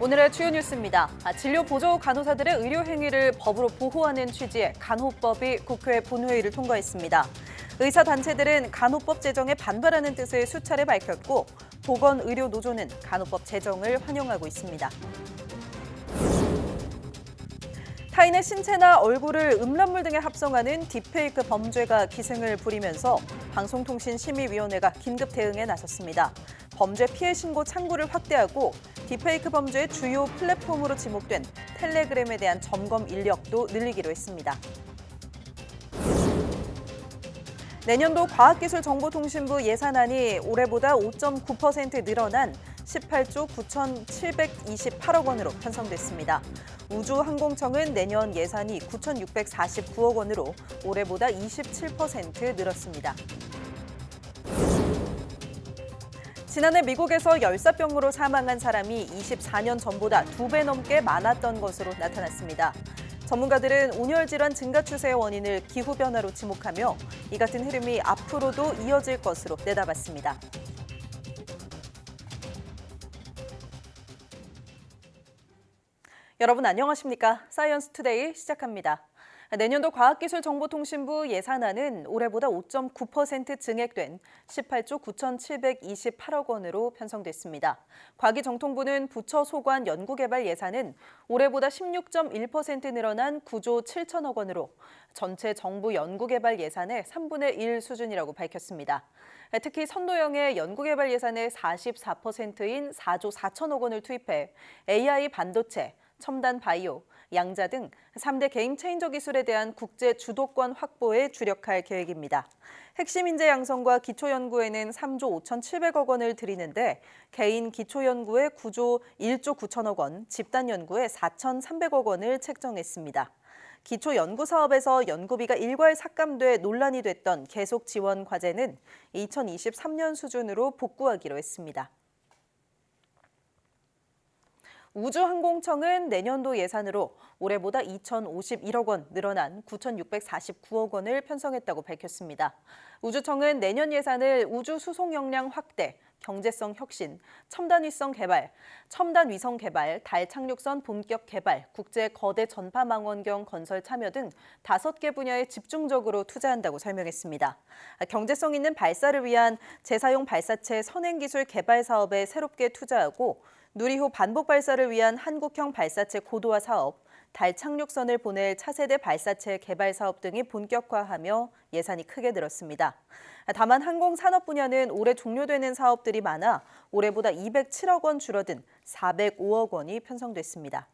오늘의 주요 뉴스입니다. 진료 보조 간호사들의 의료 행위를 법으로 보호하는 취지의 간호법이 국회 본회의를 통과했습니다. 의사단체들은 간호법 제정에 반발하는 뜻을 수차례 밝혔고 보건의료노조는 간호법 제정을 환영하고 있습니다. 타인의 신체나 얼굴을 음란물 등에 합성하는 딥페이크 범죄가 기승을 부리면서 방송통신심의위원회가 긴급 대응에 나섰습니다. 범죄 피해 신고 창구를 확대하고 딥페이크 범죄의 주요 플랫폼으로 지목된 텔레그램에 대한 점검 인력도 늘리기로 했습니다. 내년도 과학기술정보통신부 예산안이 올해보다 5.9% 늘어난 18조 9,728억 원으로 편성됐습니다. 우주항공청은 내년 예산이 9,649억 원으로 올해보다 27% 늘었습니다. 지난해 미국에서 열사병으로 사망한 사람이 24년 전보다 2배 넘게 많았던 것으로 나타났습니다. 전문가들은 온열 질환 증가 추세의 원인을 기후변화로 지목하며 이 같은 흐름이 앞으로도 이어질 것으로 내다봤습니다. 여러분 안녕하십니까? 사이언스 투데이 시작합니다. 내년도 과학기술정보통신부 예산안은 올해보다 5.9% 증액된 18조 9,728억 원으로 편성됐습니다. 과기정통부는 부처 소관 연구개발 예산은 올해보다 16.1% 늘어난 9조 7천억 원으로 전체 정부 연구개발 예산의 3분의 1 수준이라고 밝혔습니다. 특히 선도형의 연구개발 예산의 44%인 4조 4천억 원을 투입해 AI 반도체, 첨단 바이오, 양자 등 3대 게임 체인저 기술에 대한 국제 주도권 확보에 주력할 계획입니다. 핵심 인재 양성과 기초연구에는 3조 5,700억 원을 들이는데 개인 기초연구에 1조 9천억 원, 집단연구에 4,300억 원을 책정했습니다. 기초연구 사업에서 연구비가 일괄 삭감돼 논란이 됐던 계속 지원 과제는 2023년 수준으로 복구하기로 했습니다. 우주항공청은 내년도 예산으로 올해보다 2,051억 원 늘어난 9,649억 원을 편성했다고 밝혔습니다. 우주청은 내년 예산을 우주 수송 역량 확대, 경제성 혁신, 첨단 위성 개발, 달 착륙선 본격 개발, 국제 거대 전파망원경 건설 참여 등 5개 분야에 집중적으로 투자한다고 설명했습니다. 경제성 있는 발사를 위한 재사용 발사체 선행기술 개발 사업에 새롭게 투자하고 누리호 반복 발사를 위한 한국형 발사체 고도화 사업, 달 착륙선을 보낼 차세대 발사체 개발 사업 등이 본격화하며 예산이 크게 늘었습니다. 다만 항공산업 분야는 올해 종료되는 사업들이 많아 올해보다 207억 원 줄어든 405억 원이 편성됐습니다.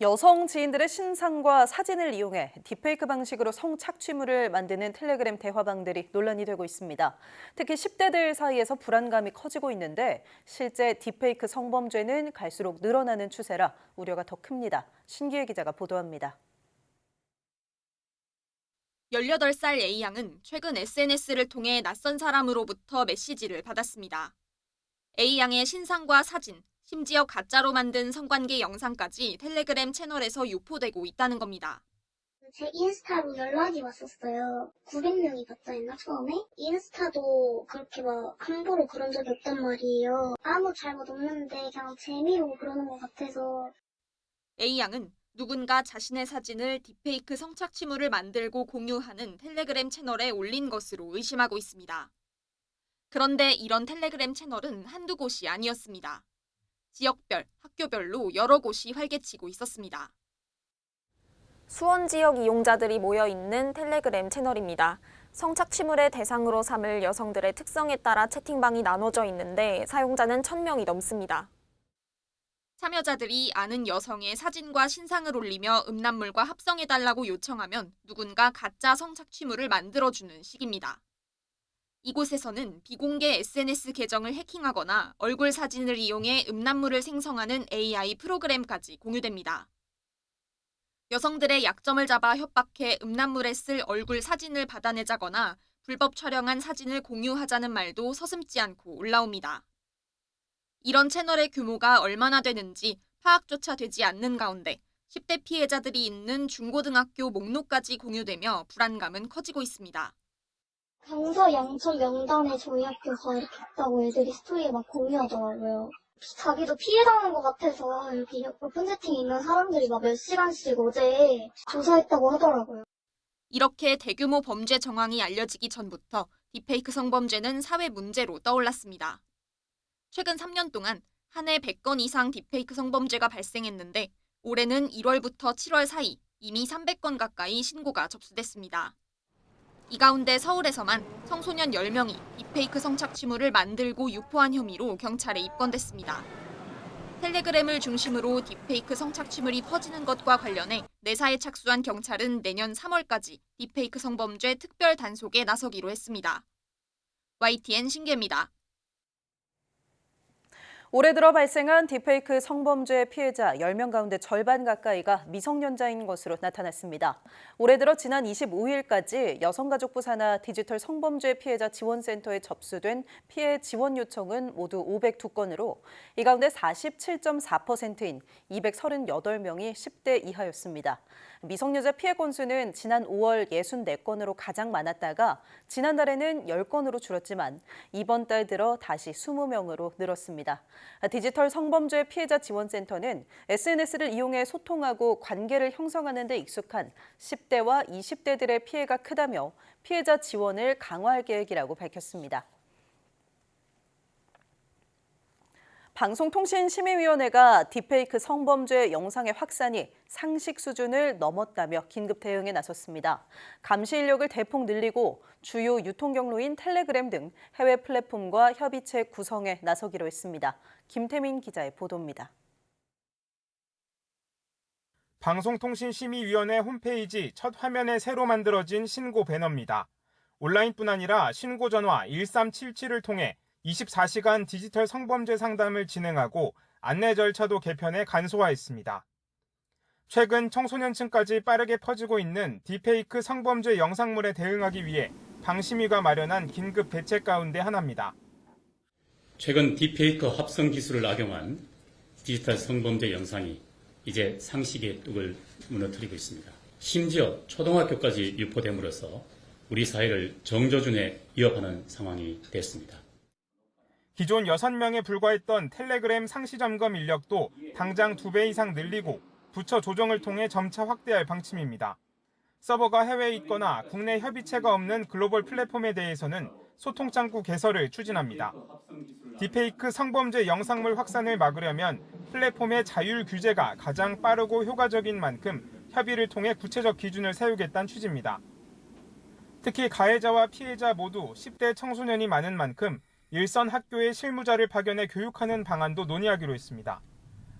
여성 지인들의 신상과 사진을 이용해 딥페이크 방식으로 성착취물을 만드는 텔레그램 대화방들이 논란이 되고 있습니다. 특히 10대들 사이에서 불안감이 커지고 있는데 실제 딥페이크 성범죄는 갈수록 늘어나는 추세라 우려가 더 큽니다. 신기혜 기자가 보도합니다. 18살 A양은 최근 SNS를 통해 낯선 사람으로부터 메시지를 받았습니다. A양의 신상과 사진, 심지어 가짜로 만든 성관계 영상까지 텔레그램 채널에서 유포되고 있다는 겁니다. 제 인스타로 연락이 왔었어요. 900명이 봤다 했나 처음에? 인스타도 그렇게 막 함부로 그런 적이 없단 말이에요. 아무 잘못 없는데 그냥 재미로 그러는 것 같아서. A양은 누군가 자신의 사진을 딥페이크 성착취물을 만들고 공유하는 텔레그램 채널에 올린 것으로 의심하고 있습니다. 그런데 이런 텔레그램 채널은 한두 곳이 아니었습니다. 지역별, 학교별로 여러 곳이 활개치고 있었습니다. 수원 지역 이용자들이 모여 있는 텔레그램 채널입니다. 성착취물의 대상으로 삼을 여성들의 특성에 따라 채팅방이 나눠져 있는데 사용자는 1,000명이 넘습니다. 참여자들이 아는 여성의 사진과 신상을 올리며 음란물과 합성해달라고 요청하면 누군가 가짜 성착취물을 만들어주는 식입니다. 이곳에서는 비공개 SNS 계정을 해킹하거나 얼굴 사진을 이용해 음란물을 생성하는 AI 프로그램까지 공유됩니다. 여성들의 약점을 잡아 협박해 음란물에 쓸 얼굴 사진을 받아내자거나 불법 촬영한 사진을 공유하자는 말도 서슴지 않고 올라옵니다. 이런 채널의 규모가 얼마나 되는지 파악조차 되지 않는 가운데 10대 피해자들이 있는 중고등학교 목록까지 공유되며 불안감은 커지고 있습니다. 강서 양천 명단에 저희 학교가 이렇게 있다고 애들이 스토리에 막 공유하더라고요. 자기도 피해당한 것 같아서 여기 오픈 채팅에 있는 사람들이 막 몇 시간씩 어제 조사했다고 하더라고요. 이렇게 대규모 범죄 정황이 알려지기 전부터 딥페이크 성범죄는 사회 문제로 떠올랐습니다. 최근 3년 동안 한 해 100건 이상 딥페이크 성범죄가 발생했는데 올해는 1월부터 7월 사이 이미 300건 가까이 신고가 접수됐습니다. 이 가운데 서울에서만 청소년 10명이 딥페이크 성착취물을 만들고 유포한 혐의로 경찰에 입건됐습니다. 텔레그램을 중심으로 딥페이크 성착취물이 퍼지는 것과 관련해 내사에 착수한 경찰은 내년 3월까지 딥페이크 성범죄 특별 단속에 나서기로 했습니다. YTN 신계입니다. 올해 들어 발생한 딥페이크 성범죄 피해자 10명 가운데 절반 가까이가 미성년자인 것으로 나타났습니다. 올해 들어 지난 25일까지 여성가족부 산하 디지털 성범죄 피해자 지원센터에 접수된 피해 지원 요청은 모두 502건으로 이 가운데 47.4%인 238명이 10대 이하였습니다. 미성년자 피해 건수는 지난 5월 64건으로 가장 많았다가 지난달에는 10건으로 줄었지만 이번 달 들어 다시 20명으로 늘었습니다. 디지털 성범죄 피해자 지원센터는 SNS를 이용해 소통하고 관계를 형성하는 데 익숙한 10대와 20대들의 피해가 크다며 피해자 지원을 강화할 계획이라고 밝혔습니다. 방송통신심의위원회가 딥페이크 성범죄 영상의 확산이 상식 수준을 넘었다며 긴급 대응에 나섰습니다. 감시 인력을 대폭 늘리고 주요 유통 경로인 텔레그램 등 해외 플랫폼과 협의체 구성에 나서기로 했습니다. 김태민 기자의 보도입니다. 방송통신심의위원회 홈페이지 첫 화면에 새로 만들어진 신고 배너입니다. 온라인뿐 아니라 신고 전화 1377을 통해 24시간 디지털 성범죄 상담을 진행하고 안내 절차도 개편해 간소화했습니다. 최근 청소년층까지 빠르게 퍼지고 있는 딥페이크 성범죄 영상물에 대응하기 위해 방심위가 마련한 긴급 대책 가운데 하나입니다. 최근 딥페이크 합성 기술을 악용한 디지털 성범죄 영상이 이제 상식의 뚝을 무너뜨리고 있습니다. 심지어 초등학교까지 유포됨으로써 우리 사회를 정조준에 위협하는 상황이 됐습니다. 기존 6명에 불과했던 텔레그램 상시 점검 인력도 당장 2배 이상 늘리고 부처 조정을 통해 점차 확대할 방침입니다. 서버가 해외에 있거나 국내 협의체가 없는 글로벌 플랫폼에 대해서는 소통 창구 개설을 추진합니다. 딥페이크 성범죄 영상물 확산을 막으려면 플랫폼의 자율 규제가 가장 빠르고 효과적인 만큼 협의를 통해 구체적 기준을 세우겠다는 취지입니다. 특히 가해자와 피해자 모두 10대 청소년이 많은 만큼 일선 학교에 실무자를 파견해 교육하는 방안도 논의하기로 했습니다.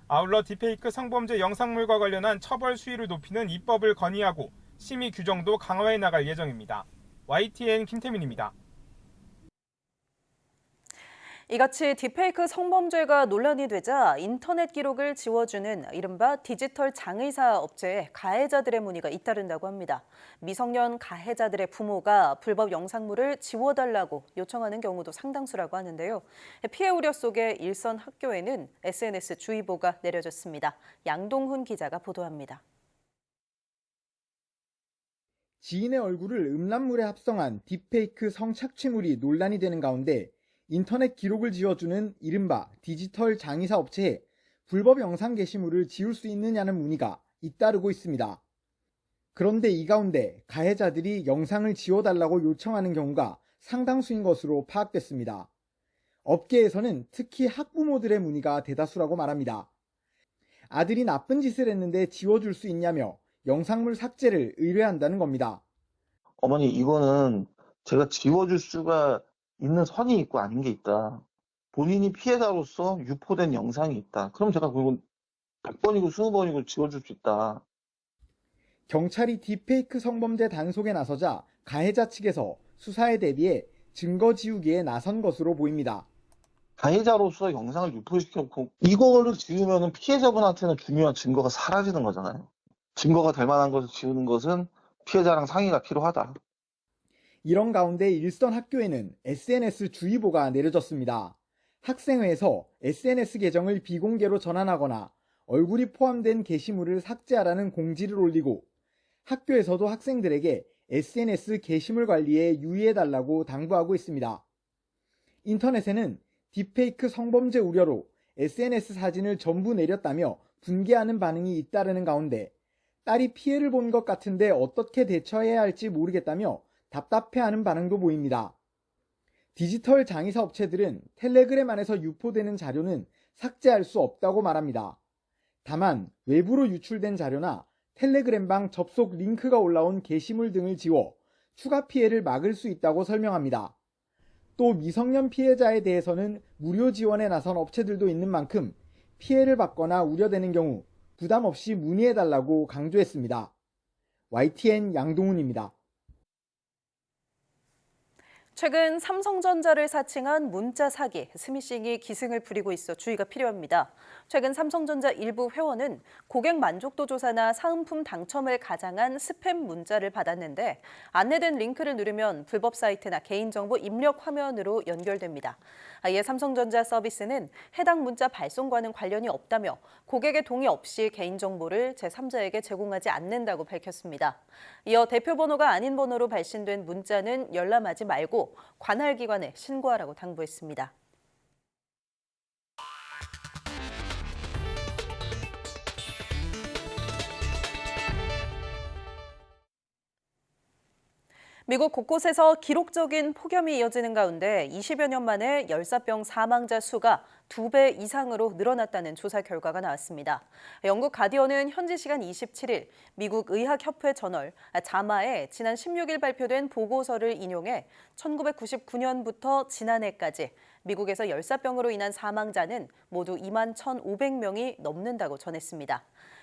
아울러 딥페이크 성범죄 영상물과 관련한 처벌 수위를 높이는 입법을 건의하고 심의 규정도 강화해 나갈 예정입니다. YTN 김태민입니다. 이같이 딥페이크 성범죄가 논란이 되자 인터넷 기록을 지워주는 이른바 디지털 장의사 업체에 가해자들의 문의가 잇따른다고 합니다. 미성년 가해자들의 부모가 불법 영상물을 지워달라고 요청하는 경우도 상당수라고 하는데요. 피해 우려 속에 일선 학교에는 SNS 주의보가 내려졌습니다. 양동훈 기자가 보도합니다. 지인의 얼굴을 음란물에 합성한 딥페이크 성착취물이 논란이 되는 가운데 인터넷 기록을 지워주는 이른바 디지털 장의사 업체에 불법 영상 게시물을 지울 수 있느냐는 문의가 잇따르고 있습니다. 그런데 이 가운데 가해자들이 영상을 지워달라고 요청하는 경우가 상당수인 것으로 파악됐습니다. 업계에서는 특히 학부모들의 문의가 대다수라고 말합니다. 아들이 나쁜 짓을 했는데 지워줄 수 있냐며 영상물 삭제를 의뢰한다는 겁니다. 어머니, 이거는 제가 지워줄 수가 있는 선이 있고 아닌 게 있다. 본인이 피해자로서 유포된 영상이 있다. 그럼 제가 그건 100번이고 20번이고 지워줄 수 있다. 경찰이 딥페이크 성범죄 단속에 나서자 가해자 측에서 수사에 대비해 증거 지우기에 나선 것으로 보입니다. 가해자로서 영상을 유포시켰고 이거를 지우면 피해자분한테는 중요한 증거가 사라지는 거잖아요. 증거가 될 만한 것을 지우는 것은 피해자랑 상의가 필요하다. 이런 가운데 일선 학교에는 SNS 주의보가 내려졌습니다. 학생회에서 SNS 계정을 비공개로 전환하거나 얼굴이 포함된 게시물을 삭제하라는 공지를 올리고 학교에서도 학생들에게 SNS 게시물 관리에 유의해달라고 당부하고 있습니다. 인터넷에는 딥페이크 성범죄 우려로 SNS 사진을 전부 내렸다며 분개하는 반응이 잇따르는 가운데 딸이 피해를 본 것 같은데 어떻게 대처해야 할지 모르겠다며 답답해하는 반응도 보입니다. 디지털 장의사 업체들은 텔레그램 안에서 유포되는 자료는 삭제할 수 없다고 말합니다. 다만 외부로 유출된 자료나 텔레그램방 접속 링크가 올라온 게시물 등을 지워 추가 피해를 막을 수 있다고 설명합니다. 또 미성년 피해자에 대해서는 무료 지원에 나선 업체들도 있는 만큼 피해를 받거나 우려되는 경우 부담 없이 문의해달라고 강조했습니다. YTN 양동훈입니다. 최근 삼성전자를 사칭한 문자 사기, 스미싱이 기승을 부리고 있어 주의가 필요합니다. 최근 삼성전자 일부 회원은 고객 만족도 조사나 사은품 당첨을 가장한 스팸 문자를 받았는데 안내된 링크를 누르면 불법 사이트나 개인정보 입력 화면으로 연결됩니다. 이에 삼성전자 서비스는 해당 문자 발송과는 관련이 없다며 고객의 동의 없이 개인정보를 제3자에게 제공하지 않는다고 밝혔습니다. 이어 대표 번호가 아닌 번호로 발신된 문자는 열람하지 말고 관할 기관에 신고하라고 당부했습니다. 미국 곳곳에서 기록적인 폭염이 이어지는 가운데 20여 년 만에 열사병 사망자 수가 2배 이상으로 늘어났다는 조사 결과가 나왔습니다. 영국 가디언은 현지 시간 27일 미국 의학협회 저널 자마에 지난 16일 발표된 보고서를 인용해 1999년부터 지난해까지 미국에서 열사병으로 인한 사망자는 모두 2만 1,500명이 넘는다고 전했습니다.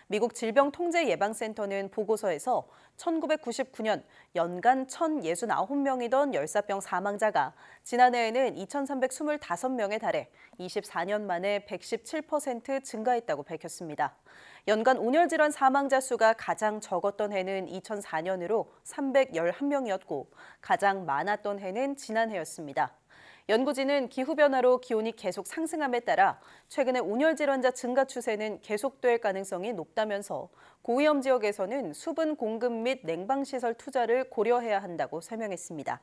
미국 질병통제예방센터는 보고서에서 1999년 연간 1,069명이던 열사병 사망자가 지난해에는 2,325명에 달해 24년 만에 117% 증가했다고 밝혔습니다. 연간 온열질환 사망자 수가 가장 적었던 해는 2004년으로 311명이었고 가장 많았던 해는 지난해였습니다. 연구진은 기후변화로 기온이 계속 상승함에 따라 최근에 온열질환자 증가 추세는 계속될 가능성이 높다면서 고위험 지역에서는 수분 공급 및 냉방시설 투자를 고려해야 한다고 설명했습니다.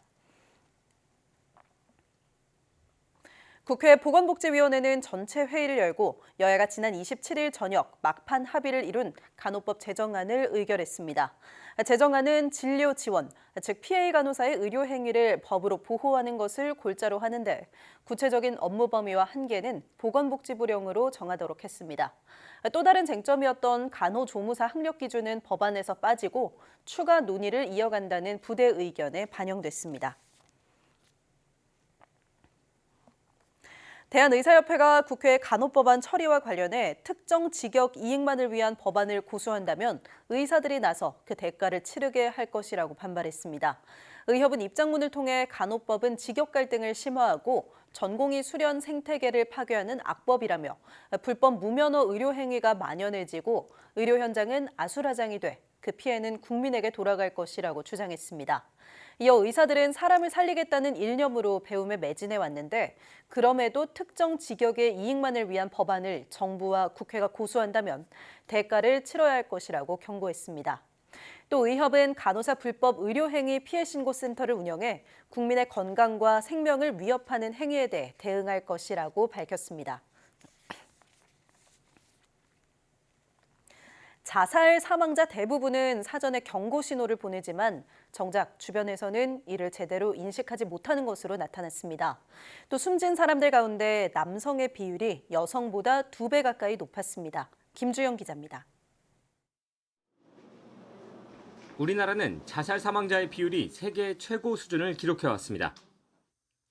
국회 보건복지위원회는 전체 회의를 열고 여야가 지난 27일 저녁 막판 합의를 이룬 간호법 제정안을 의결했습니다. 제정안은 진료 지원, 즉 PA 간호사의 의료 행위를 법으로 보호하는 것을 골자로 하는데 구체적인 업무 범위와 한계는 보건복지부령으로 정하도록 했습니다. 또 다른 쟁점이었던 간호조무사 학력 기준은 법안에서 빠지고 추가 논의를 이어간다는 부대 의견에 반영됐습니다. 대한의사협회가 국회 간호법안 처리와 관련해 특정 직역 이익만을 위한 법안을 고수한다면 의사들이 나서 그 대가를 치르게 할 것이라고 반발했습니다. 의협은 입장문을 통해 간호법은 직역 갈등을 심화하고 전공의 수련 생태계를 파괴하는 악법이라며 불법 무면허 의료 행위가 만연해지고 의료 현장은 아수라장이 돼 그 피해는 국민에게 돌아갈 것이라고 주장했습니다. 이어 의사들은 사람을 살리겠다는 일념으로 배움에 매진해 왔는데 그럼에도 특정 직역의 이익만을 위한 법안을 정부와 국회가 고수한다면 대가를 치러야 할 것이라고 경고했습니다. 또 의협은 간호사 불법 의료행위 피해신고센터를 운영해 국민의 건강과 생명을 위협하는 행위에 대해 대응할 것이라고 밝혔습니다. 자살 사망자 대부분은 사전에 경고 신호를 보내지만 정작 주변에서는 이를 제대로 인식하지 못하는 것으로 나타났습니다. 또 숨진 사람들 가운데 남성의 비율이 여성보다 2배 가까이 높았습니다. 김주영 기자입니다. 우리나라는 자살 사망자의 비율이 세계 최고 수준을 기록해왔습니다.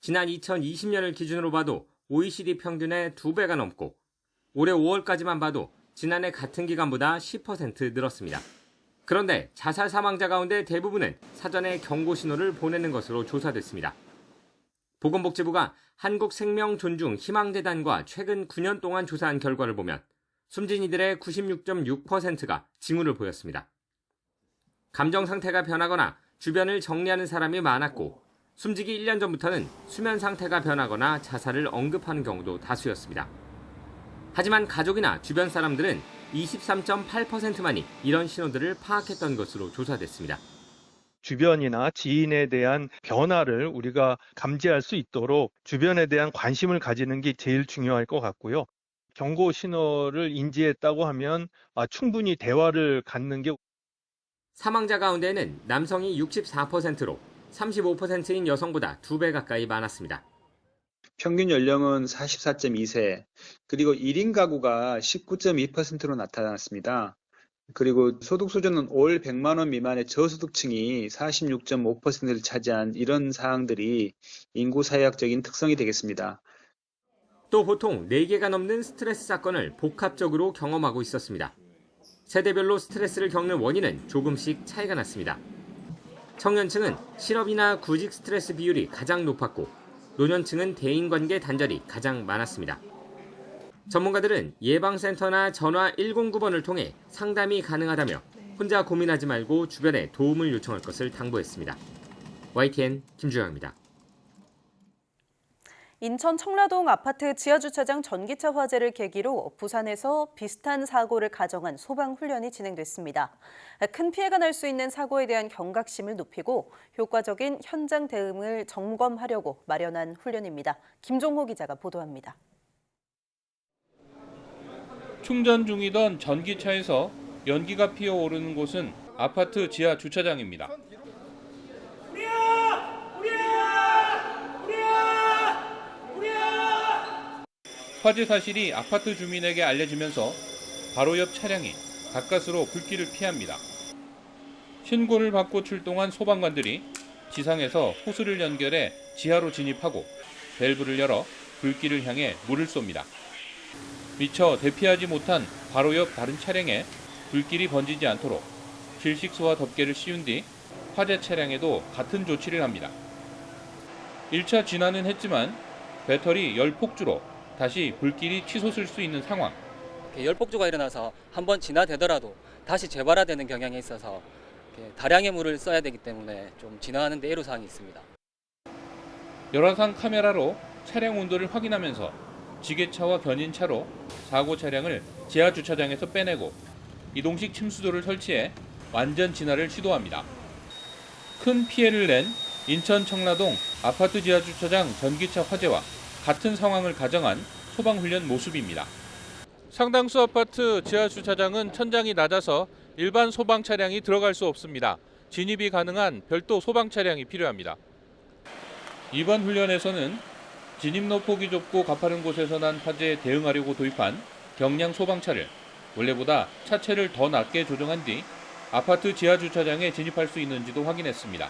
지난 2020년을 기준으로 봐도 OECD 평균의 2배가 넘고 올해 5월까지만 봐도 지난해 같은 기간보다 10% 늘었습니다. 그런데 자살 사망자 가운데 대부분은 사전에 경고 신호를 보내는 것으로 조사됐습니다. 보건복지부가 한국생명존중희망재단과 최근 9년 동안 조사한 결과를 보면 숨진 이들의 96.6%가 징후를 보였습니다. 감정 상태가 변하거나 주변을 정리하는 사람이 많았고 숨지기 1년 전부터는 수면 상태가 변하거나 자살을 언급하는 경우도 다수였습니다. 하지만 가족이나 주변 사람들은 23.8%만이 이런 신호들을 파악했던 것으로 조사됐습니다. 주변이나 지인에 대한 변화를 우리가 감지할 수 있도록 주변에 대한 관심을 가지는 게 제일 중요할 것 같고요. 경고 신호를 인지했다고 하면 충분히 대화를 갖는 게 사망자 가운데는 남성이 64%로 35%인 여성보다 2배 가까이 많았습니다. 평균 연령은 44.2세, 그리고 1인 가구가 19.2%로 나타났습니다. 그리고 소득 수준은 올 100만 원 미만의 저소득층이 46.5%를 차지한 이런 사항들이 인구 사회학적인 특성이 되겠습니다. 또 보통 4개가 넘는 스트레스 사건을 복합적으로 경험하고 있었습니다. 세대별로 스트레스를 겪는 원인은 조금씩 차이가 났습니다. 청년층은 실업이나 구직 스트레스 비율이 가장 높았고 노년층은 대인관계 단절이 가장 많았습니다. 전문가들은 예방센터나 전화 109번을 통해 상담이 가능하다며 혼자 고민하지 말고 주변에 도움을 요청할 것을 당부했습니다. YTN 김주영입니다. 인천 청라동 아파트 지하주차장 전기차 화재를 계기로 부산에서 비슷한 사고를 가정한 소방훈련이 진행됐습니다. 큰 피해가 날 수 있는 사고에 대한 경각심을 높이고 효과적인 현장 대응을 점검하려고 마련한 훈련입니다. 김종호 기자가 보도합니다. 충전 중이던 전기차에서 연기가 피어오르는 곳은 아파트 지하 주차장입니다. 화재 사실이 아파트 주민에게 알려지면서 바로 옆 차량이 가까스로 불길을 피합니다. 신고를 받고 출동한 소방관들이 지상에서 호스를 연결해 지하로 진입하고 밸브를 열어 불길을 향해 물을 쏩니다. 미처 대피하지 못한 바로 옆 다른 차량에 불길이 번지지 않도록 질식소와 덮개를 씌운 뒤 화재 차량에도 같은 조치를 합니다. 1차 진화는 했지만 배터리 열폭주로 다시 불길이 치솟을 수 있는 상황. 열폭주가 일어나서 한번 진화되더라도 다시 재발화되는 경향이 있어서 다량의 물을 써야 되기 때문에 좀 진화하는 데 애로사항이 있습니다. 열화상 카메라로 차량 온도를 확인하면서 지게차와 견인차로 사고 차량을 지하 주차장에서 빼내고 이동식 침수도를 설치해 완전 진화를 시도합니다. 큰 피해를 낸 인천 청라동 아파트 지하 주차장 전기차 화재와 같은 상황을 가정한 소방훈련 모습입니다. 상당수 아파트 지하 주차장은 천장이 낮아서 일반 소방 차량이 들어갈 수 없습니다. 진입이 가능한 별도 소방 차량이 필요합니다. 이번 훈련에서는 진입로 폭이 좁고 가파른 곳에서 난 화재에 대응하려고 도입한 경량 소방차를 원래보다 차체를 더 낮게 조정한 뒤 아파트 지하 주차장에 진입할 수 있는지도 확인했습니다.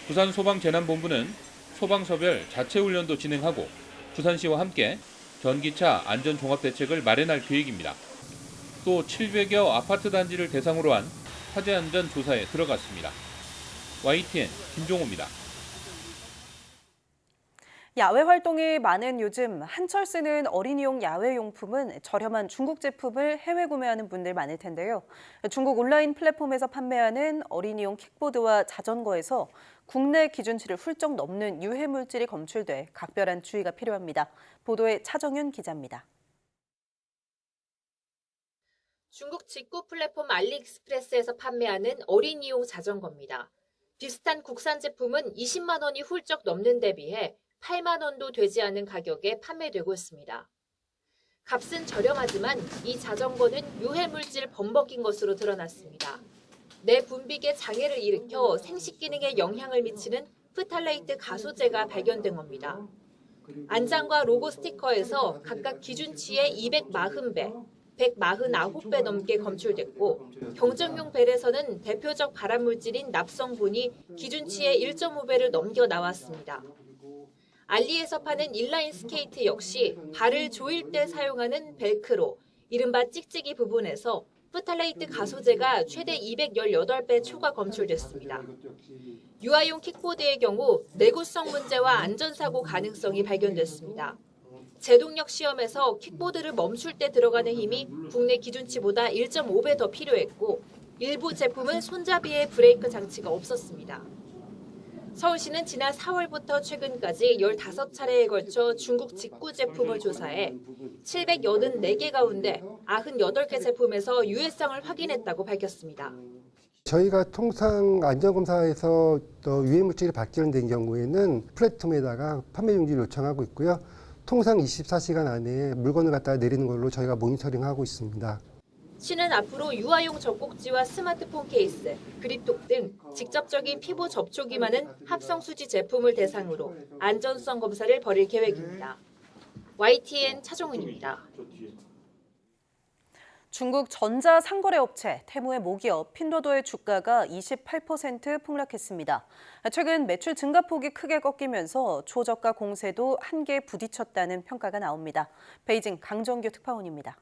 부산소방재난본부는 소방서별 자체 훈련도 진행하고 부산시와 함께 전기차 안전종합대책을 마련할 계획입니다. 또 700여 아파트 단지를 대상으로 한 화재 안전 조사에 들어갔습니다. YTN 김종호입니다. 야외 활동이 많은 요즘 한철 쓰는 어린이용 야외용품은 저렴한 중국 제품을 해외 구매하는 분들 많을 텐데요. 중국 온라인 플랫폼에서 판매하는 어린이용 킥보드와 자전거에서 국내 기준치를 훌쩍 넘는 유해 물질이 검출돼 각별한 주의가 필요합니다. 보도에 차정윤 기자입니다. 중국 직구 플랫폼 알리익스프레스에서 판매하는 어린이용 자전거입니다. 비슷한 국산 제품은 20만 원이 훌쩍 넘는 데 비해 8만 원도 되지 않은 가격에 판매되고 있습니다. 값은 저렴하지만 이 자전거는 유해물질 범벅인 것으로 드러났습니다. 뇌 분비계 장애를 일으켜 생식 기능에 영향을 미치는 프탈레이트 가소제가 발견된 겁니다. 안장과 로고 스티커에서 각각 기준치의 240배, 149배 넘게 검출됐고 경정용 벨에서는 대표적 발암물질인 납성본이 기준치의 1.5배를 넘겨 나왔습니다. 알리에서 파는 인라인 스케이트 역시 발을 조일 때 사용하는 벨크로, 이른바 찍찍이 부분에서 프탈레이트 가소제가 최대 218배 초과 검출됐습니다. 유아용 킥보드의 경우 내구성 문제와 안전사고 가능성이 발견됐습니다. 제동력 시험에서 킥보드를 멈출 때 들어가는 힘이 국내 기준치보다 1.5배 더 필요했고 일부 제품은 손잡이에 브레이크 장치가 없었습니다. 서울시는 지난 4월부터 최근까지 15차례에 걸쳐 중국 직구 제품을 조사해 784개 가운데 98개 제품에서 유해성을 확인했다고 밝혔습니다. 저희가 통상 안전검사에서 유해물질이 발견된 경우에는 플랫폼에다가 판매 중지를 요청하고 있고요. 통상 24시간 안에 물건을 갖다가 내리는 걸로 저희가 모니터링하고 있습니다. 시는 앞으로 유아용 젖꼭지와 스마트폰 케이스, 그립톡 등 직접적인 피부 접촉이 많은 합성수지 제품을 대상으로 안전성 검사를 벌일 계획입니다. YTN 차정은입니다. 중국 전자상거래 업체 테무의 모기업 핀도도의 주가가 28% 폭락했습니다. 최근 매출 증가폭이 크게 꺾이면서 초저가 공세도 한계에 부딪혔다는 평가가 나옵니다. 베이징 강정규 특파원입니다.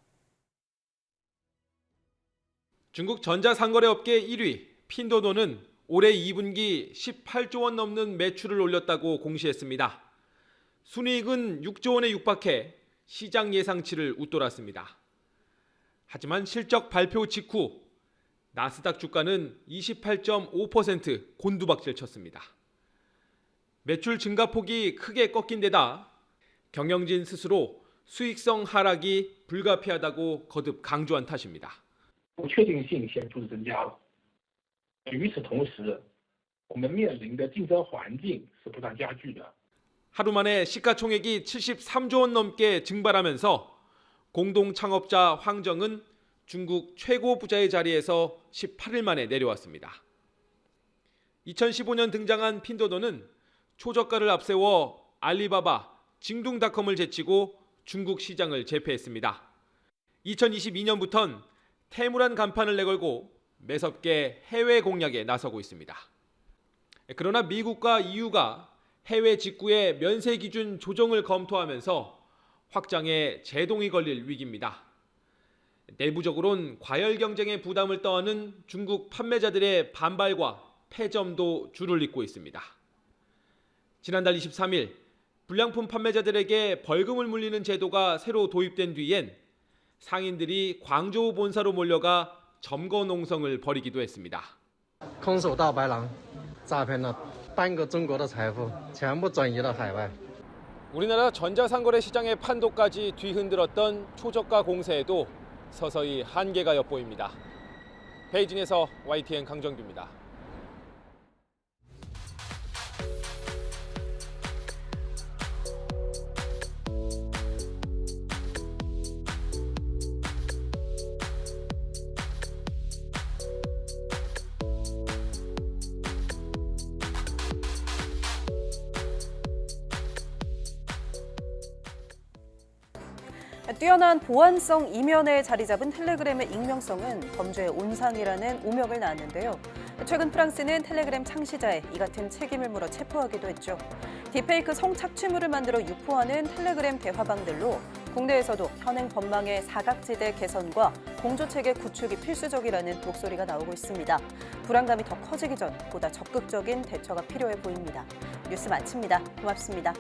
중국 전자상거래업계 1위 핀도도는 올해 2분기 18조 원 넘는 매출을 올렸다고 공시했습니다. 순이익은 6조 원에 육박해 시장 예상치를 웃돌았습니다. 하지만 실적 발표 직후 나스닥 주가는 28.5% 곤두박질 쳤습니다. 매출 증가폭이 크게 꺾인 데다 경영진 스스로 수익성 하락이 불가피하다고 거듭 강조한 탓입니다. 不确定性显著增加了。与此同时，我们面临的竞争环境是不断加剧的。 하루 만에 시가총액이 73조 원 넘게 증발하면서 공동 창업자 황정은 중국 최고 부자의 자리에서 18일 만에 내려왔습니다. 2015년 등장한 핀도도는 초저가를 앞세워 알리바바, 징둥닷컴을 제치고 중국 시장을 제패했습니다. 2022년부턴 테무란 간판을 내걸고 매섭게 해외 공략에 나서고 있습니다. 그러나 미국과 EU가 해외 직구의 면세 기준 조정을 검토하면서 확장에 제동이 걸릴 위기입니다. 내부적으로는 과열 경쟁의 부담을 떠안은 중국 판매자들의 반발과 폐점도 줄을 잇고 있습니다. 지난달 23일 불량품 판매자들에게 벌금을 물리는 제도가 새로 도입된 뒤엔 상인들이 광저우 본사로 몰려가 점거 농성을 벌이기도 했습니다. 空手道白狼诈骗了半个中国的财富全部转移到海外 우리나라 전자상거래 시장의 판도까지 뒤흔들었던 초저가 공세에도 서서히 한계가 엿보입니다. 베이징에서 YTN 강정규입니다. 뛰어난 보안성 이면에 자리 잡은 텔레그램의 익명성은 범죄의 온상이라는 오명을 낳았는데요. 최근 프랑스는 텔레그램 창시자의 이 같은 책임을 물어 체포하기도 했죠. 딥페이크 성착취물을 만들어 유포하는 텔레그램 대화방들로 국내에서도 현행 법망의 사각지대 개선과 공조체계 구축이 필수적이라는 목소리가 나오고 있습니다. 불안감이 더 커지기 전 보다 적극적인 대처가 필요해 보입니다. 뉴스 마칩니다. 고맙습니다.